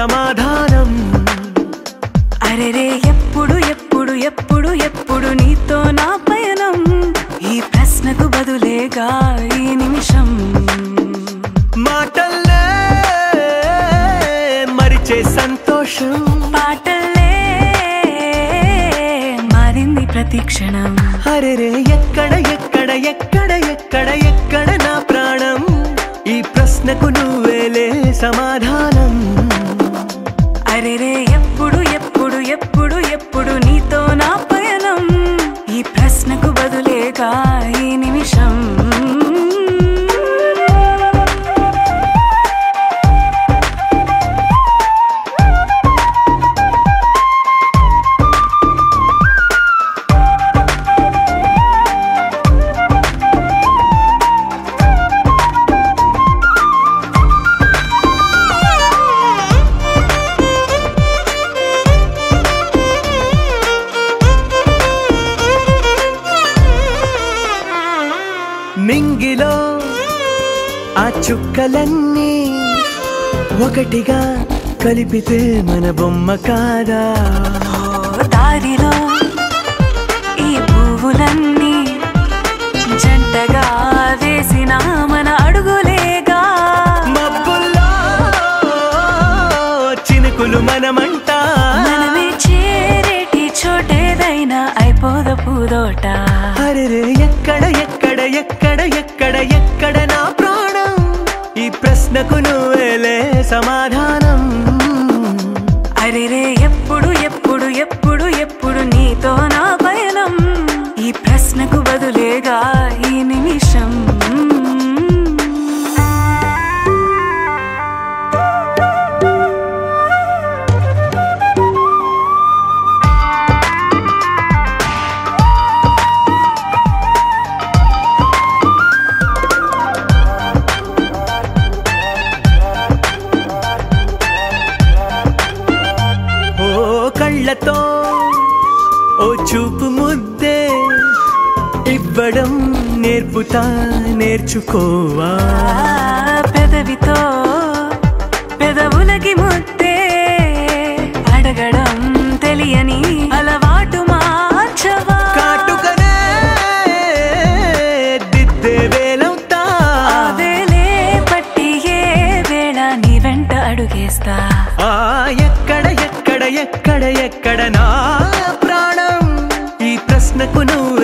సమాధానం. అరెరే ఎప్పుడు ఎప్పుడు ఎప్పుడు ఎప్పుడు నీతో నా పయనం, ఈ ప్రశ్నకు బదులేగా ఈ నిమిషం. మాటల్లే మరిచే సంతోషం, పాటల్లే మారింది ప్రతి క్షణం. అరెరే ఎక్కడ ఎక్కడ ఎక్కడ ఎక్కడ ఎక్కడ నా ప్రాణం, ఈ ప్రశ్నకు నువ్వేలే సమాధానం. అరెరే ఎప్పుడు ఎప్పుడు ఎప్పుడు ఎప్పుడు నీతో నా పయనం, ఈ ప్రశ్నకు బదులేగా ఈ నిమిషం. మింగిలో ఆ చుక్కలన్నీ ఒకటిగా కలిపితే మన బొమ్మ కాదా? దారిలో ఈ పువ్వులన్నీ జంటగా వేసిన మన అడుగులేగా. మబ్బుల్లో చినుకులు మనమంట, మనమే చేరేటి చోటేదైనా అయిపోద పూదోట. అరెరే ఎక్కడ ఎక్కడ ఎక్కడ ఎక్కడ ఎక్కడ నా ప్రాణం, ఈ ప్రశ్నకు నువ్వేలే సమాధానం. అరెరే ఎప్పుడు ఎప్పుడు ఎప్పుడు ఎప్పుడు నీతో నా పయనం, ఈ ప్రశ్నకు బదులేగా ఈ నిమిషం. కళ్ళతో ఓ చూపు ముద్దే ఇవ్వడం నేర్పుతా, నేర్చుకోవా. పెదవితో పెదవులకి ముద్దే అడగడం తెలియని అలవాటు మార్చవా. కాటుకనే దిద్దే వేలవుతా, ఆ వేలే పట్టి ఏ వేళ నీ వెంట అడుగేస్తా. ఎక్కడ ఎక్కడ ఎక్కడ ఎక్కడ నా ప్రాణం, ఈ ప్రశ్నకు నువ్వు